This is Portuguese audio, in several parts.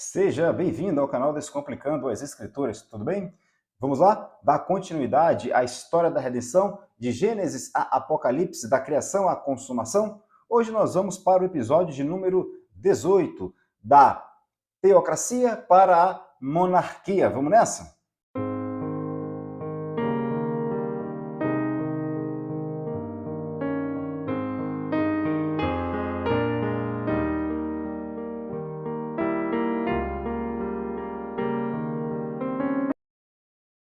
Seja bem-vindo ao canal Descomplicando as Escrituras, tudo bem? Vamos lá? Dar continuidade à história da redenção, de Gênesis a Apocalipse, da criação à consumação? Hoje nós vamos para o episódio de número 18, da teocracia para a monarquia. Vamos nessa?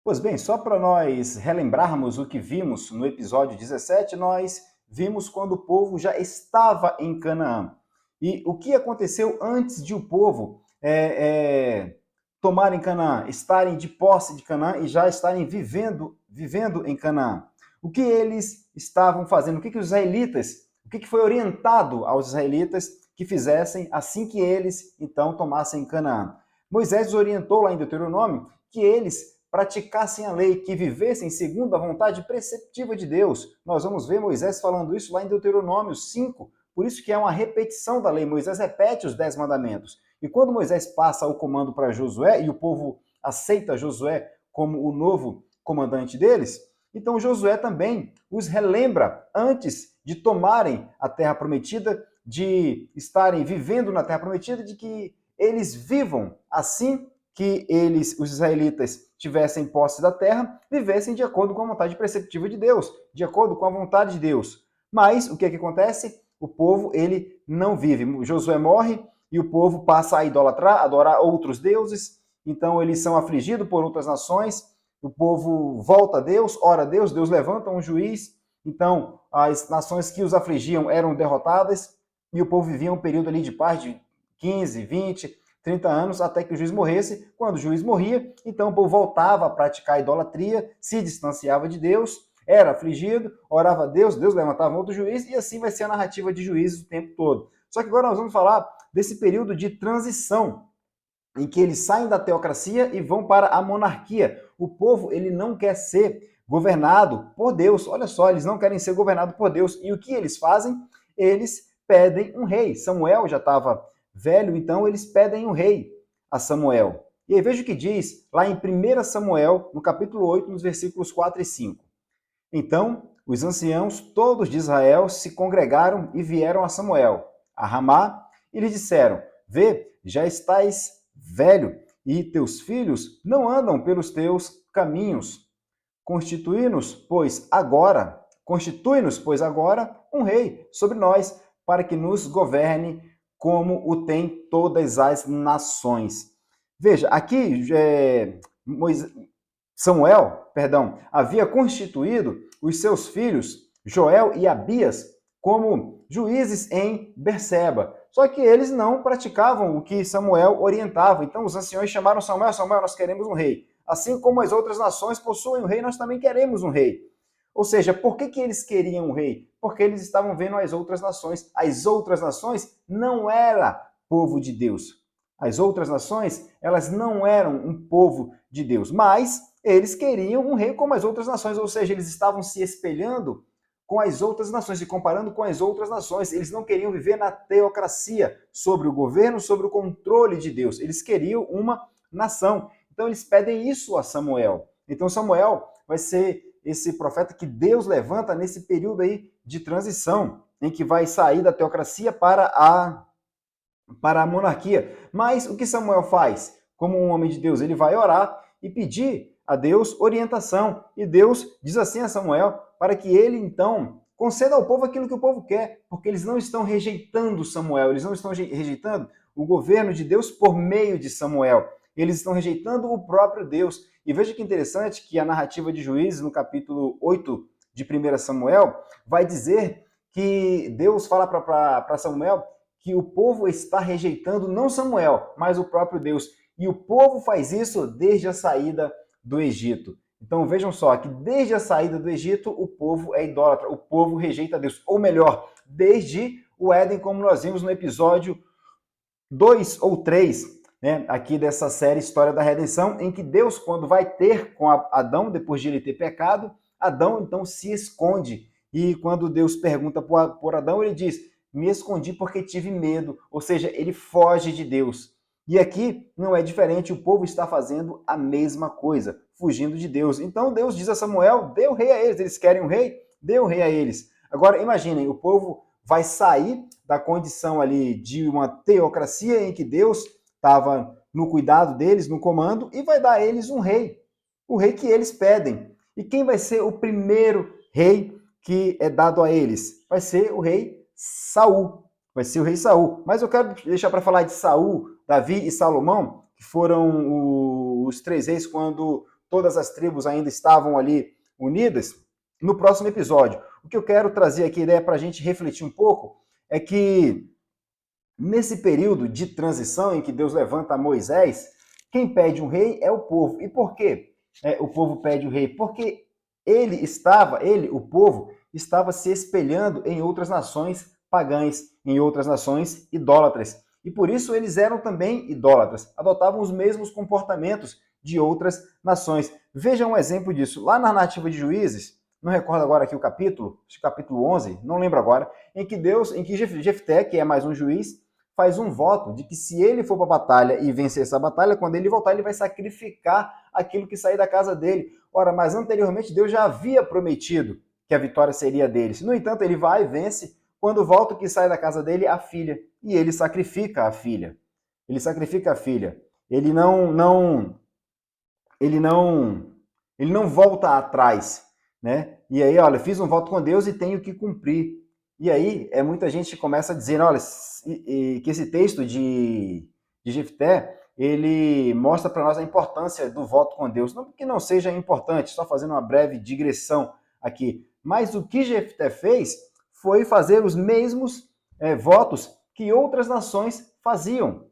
Pois bem, só para nós relembrarmos o que vimos no episódio 17, nós vimos quando o povo já estava em Canaã. E o que aconteceu antes de o povo tomarem Canaã, estarem de posse de Canaã e já estarem vivendo em Canaã? O que eles estavam fazendo? O que os israelitas, o que foi orientado aos israelitas que fizessem assim que eles, então, tomassem Canaã? Moisés orientou lá em Deuteronômio que eles praticassem a lei, que vivessem segundo a vontade preceptiva de Deus. Nós vamos ver Moisés falando isso lá em Deuteronômio 5, por isso que é uma repetição da lei. Moisés repete os 10 mandamentos. E quando Moisés passa o comando para Josué, e o povo aceita Josué como o novo comandante deles, então Josué também os relembra antes de tomarem a terra prometida, de estarem vivendo na terra prometida, de que eles vivam assim que eles, os israelitas, tivessem posse da terra, vivessem de acordo com a vontade preceptiva de Deus, de acordo com a vontade de Deus. Mas o que acontece? O povo, ele não vive. Josué morre e o povo passa a idolatrar, a adorar outros deuses, então eles são afligidos por outras nações, o povo volta a Deus, ora a Deus, Deus levanta um juiz, então as nações que os afligiam eram derrotadas e o povo vivia um período ali de paz de 15, 20, 30 anos até que o juiz morresse. Quando o juiz morria, então o povo voltava a praticar a idolatria, se distanciava de Deus, era afligido, orava a Deus, Deus levantava outro juiz, e assim vai ser a narrativa de Juízes o tempo todo. Só que agora nós vamos falar desse período de transição, em que eles saem da teocracia e vão para a monarquia. O povo, ele não quer ser governado por Deus. Olha só, eles não querem ser governados por Deus. E o que eles fazem? Eles pedem um rei. Samuel já estava velho, então eles pedem um rei a Samuel. E aí veja o que diz lá em 1 Samuel, no capítulo 8, nos versículos 4 e 5. Então, os anciãos todos de Israel se congregaram e vieram a Samuel, a Ramá, e lhe disseram: Vê, já estás velho, e teus filhos não andam pelos teus caminhos. Constitui-nos, pois agora, um rei sobre nós, para que nos governe como o tem todas as nações. Veja, aqui Samuel, havia constituído os seus filhos, Joel e Abias, como juízes em Berseba. Só que eles não praticavam o que Samuel orientava. Então os anciões chamaram Samuel: Samuel, nós queremos um rei. Assim como as outras nações possuem um rei, nós também queremos um rei. Ou seja, por que eles queriam um rei? Porque eles estavam vendo as outras nações. As outras nações não eram povo de Deus. As outras nações, elas não eram um povo de Deus, mas eles queriam um rei como as outras nações, ou seja, eles estavam se espelhando com as outras nações, se comparando com as outras nações. Eles não queriam viver na teocracia, sobre o governo, sobre o controle de Deus. Eles queriam uma nação. Então eles pedem isso a Samuel. Então Samuel vai ser esse profeta que Deus levanta nesse período aí de transição, em que vai sair da teocracia para a monarquia. Mas o que Samuel faz? Como um homem de Deus, ele vai orar e pedir a Deus orientação. E Deus diz assim a Samuel, para que ele, então, conceda ao povo aquilo que o povo quer, porque eles não estão rejeitando Samuel, eles não estão rejeitando o governo de Deus por meio de Samuel. Eles estão rejeitando o próprio Deus. E veja que interessante que a narrativa de Juízes, no capítulo 8 de 1 Samuel, vai dizer que Deus fala para Samuel que o povo está rejeitando não Samuel, mas o próprio Deus. E o povo faz isso desde a saída do Egito. Então vejam só que desde a saída do Egito o povo é idólatra, o povo rejeita Deus. Ou melhor, desde o Éden, como nós vimos no episódio 2 ou 3, né, aqui dessa série História da Redenção, em que Deus, quando vai ter com Adão, depois de ele ter pecado, Adão então se esconde. E quando Deus pergunta por Adão, ele diz: me escondi porque tive medo. Ou seja, ele foge de Deus. E aqui não é diferente, o povo está fazendo a mesma coisa, fugindo de Deus. Então Deus diz a Samuel, dê o rei a eles, eles querem um rei, dê o rei a eles. Agora imaginem, o povo vai sair da condição ali de uma teocracia em que Deus estava no cuidado deles, no comando, e vai dar a eles um rei, o rei que eles pedem. E quem vai ser o primeiro rei que é dado a eles? Vai ser o rei Saul. Vai ser o rei Saul. Mas eu quero deixar para falar de Saul, Davi e Salomão, que foram os três reis quando todas as tribos ainda estavam ali unidas, no próximo episódio. O que eu quero trazer aqui, ideia para a gente refletir um pouco, é que nesse período de transição em que Deus levanta Moisés, quem pede um rei é o povo. E por quê o povo pede o rei? Porque o povo, estava se espelhando em outras nações pagãs, em outras nações idólatras. E por isso eles eram também idólatras, adotavam os mesmos comportamentos de outras nações. Veja um exemplo disso. Lá na narrativa de Juízes, não recordo agora aqui o capítulo 11, não lembro agora, em que Jefté, que é mais um juiz, faz um voto de que se ele for para a batalha e vencer essa batalha, quando ele voltar, ele vai sacrificar aquilo que sair da casa dele. Ora, mas anteriormente Deus já havia prometido que a vitória seria deles. No entanto, ele vai e vence. Quando volta, o que sai da casa dele? A filha. E ele sacrifica a filha. Ele sacrifica a filha. Ele não volta atrás, né? E aí, olha, fiz um voto com Deus e tenho que cumprir. E aí, muita gente começa a dizer, olha, que esse texto de Jefté, ele mostra para nós a importância do voto com Deus. Não que não seja importante, só fazendo uma breve digressão aqui. Mas o que Jefté fez foi fazer os mesmos votos que outras nações faziam.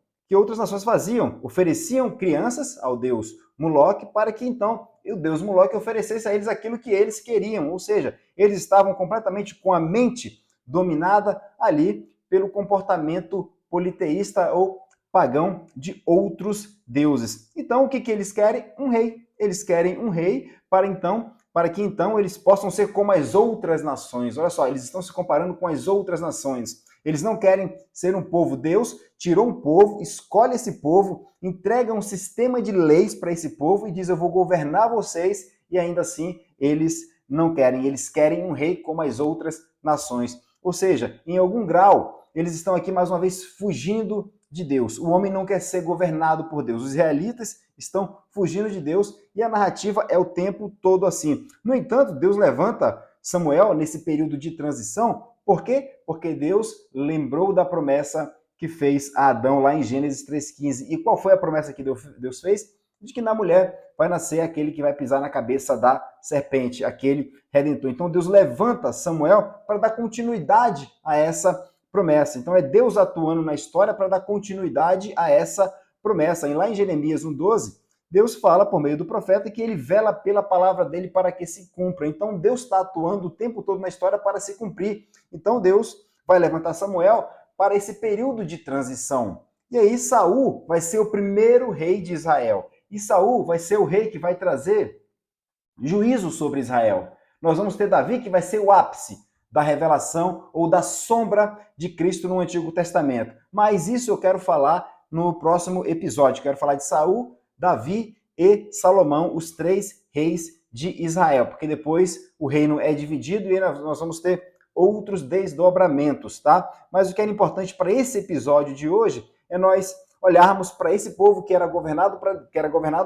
Ofereciam crianças ao deus Moloque para que então o deus Moloque oferecesse a eles aquilo que eles queriam. Ou seja, eles estavam completamente com a mente dominada ali pelo comportamento politeísta ou pagão de outros deuses. Então, o que eles querem? Um rei. Eles querem um rei para que então eles possam ser como as outras nações. Olha só, eles estão se comparando com as outras nações. Eles não querem ser um povo. Deus tirou um povo, escolhe esse povo, entrega um sistema de leis para esse povo e diz: eu vou governar vocês, e ainda assim eles não querem. Eles querem um rei como as outras nações. Ou seja, em algum grau, eles estão aqui mais uma vez fugindo de Deus. O homem não quer ser governado por Deus. Os israelitas estão fugindo de Deus e a narrativa é o tempo todo assim. No entanto, Deus levanta Samuel nesse período de transição. Por quê? Porque Deus lembrou da promessa que fez a Adão lá em Gênesis 3,15. E qual foi a promessa que Deus fez? De que na mulher vai nascer aquele que vai pisar na cabeça da serpente, aquele redentor. Então Deus levanta Samuel para dar continuidade a essa promessa. Então é Deus atuando na história para dar continuidade a essa promessa. E lá em Jeremias 1,12, Deus fala por meio do profeta que ele vela pela palavra dele para que se cumpra. Então Deus está atuando o tempo todo na história para se cumprir. Então Deus vai levantar Samuel para esse período de transição. E aí Saul vai ser o primeiro rei de Israel. E Saul vai ser o rei que vai trazer juízo sobre Israel. Nós vamos ter Davi, que vai ser o ápice da revelação ou da sombra de Cristo no Antigo Testamento. Mas isso eu quero falar no próximo episódio. Quero falar de Saul, Davi e Salomão, os três reis de Israel, porque depois o reino é dividido e nós vamos ter outros desdobramentos, tá? Mas o que era importante para esse episódio de hoje é nós olharmos para esse povo que era governado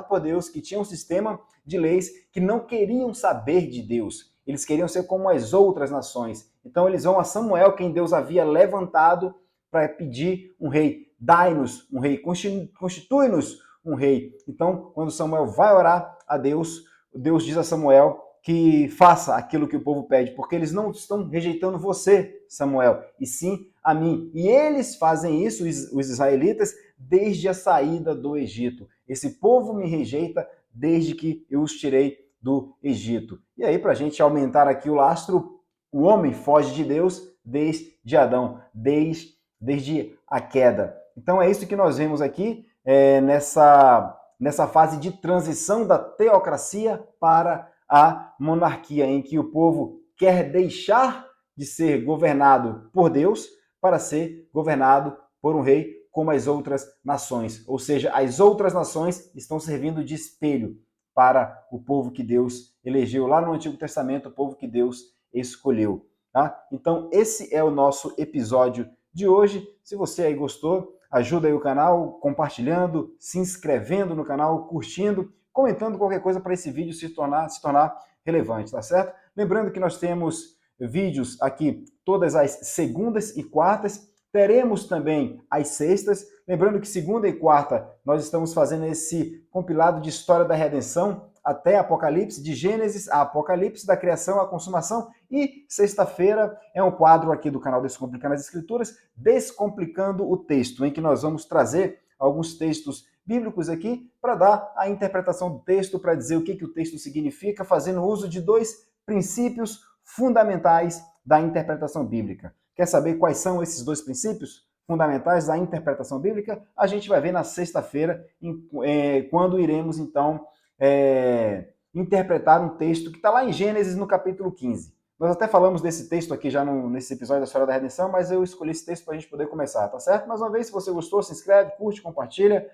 por Deus, que tinha um sistema de leis que não queriam saber de Deus. Eles queriam ser como as outras nações. Então eles vão a Samuel, quem Deus havia levantado para pedir um rei. Dai-nos um rei, constitui-nos um rei. Então, quando Samuel vai orar a Deus, Deus diz a Samuel que faça aquilo que o povo pede, porque eles não estão rejeitando você, Samuel, e sim a mim. E eles fazem isso, os israelitas, desde a saída do Egito. Esse povo me rejeita desde que eu os tirei do Egito. E aí, para a gente aumentar aqui o lastro, o homem foge de Deus desde Adão, desde a queda. Então é isso que nós vemos aqui nessa fase de transição da teocracia para a monarquia, em que o povo quer deixar de ser governado por Deus para ser governado por um rei como as outras nações. Ou seja, as outras nações estão servindo de espelho para o povo que Deus elegeu lá no Antigo Testamento, o povo que Deus escolheu. Tá? Então, esse é o nosso episódio de hoje. Se você aí gostou, ajuda aí o canal compartilhando, se inscrevendo no canal, curtindo, comentando qualquer coisa para esse vídeo se tornar relevante, tá certo? Lembrando que nós temos vídeos aqui todas as segundas e quartas, teremos também as sextas. Lembrando que segunda e quarta nós estamos fazendo esse compilado de história da redenção até Apocalipse, de Gênesis a Apocalipse, da criação à consumação. E sexta-feira é um quadro aqui do canal Descomplicando as Escrituras, Descomplicando o Texto, em que nós vamos trazer alguns textos bíblicos aqui para dar a interpretação do texto, para dizer o que o texto significa, fazendo uso de dois princípios fundamentais da interpretação bíblica. Quer saber quais são esses dois princípios fundamentais da interpretação bíblica? A gente vai ver na sexta-feira, quando iremos, então, interpretar um texto que está lá em Gênesis, no capítulo 15. Nós até falamos desse texto aqui já nesse episódio da História da Redenção, mas eu escolhi esse texto para a gente poder começar, tá certo? Mais uma vez, se você gostou, se inscreve, curte, compartilha,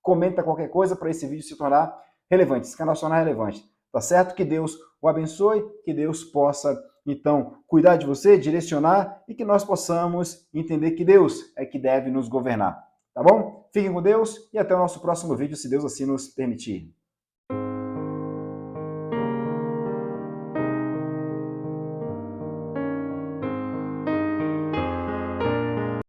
comenta qualquer coisa para esse vídeo se tornar relevante, esse canal se tornar relevante, tá certo? Que Deus o abençoe, que Deus possa, então, cuidar de você, direcionar e que nós possamos entender que Deus é que deve nos governar, tá bom? Fiquem com Deus e até o nosso próximo vídeo, se Deus assim nos permitir.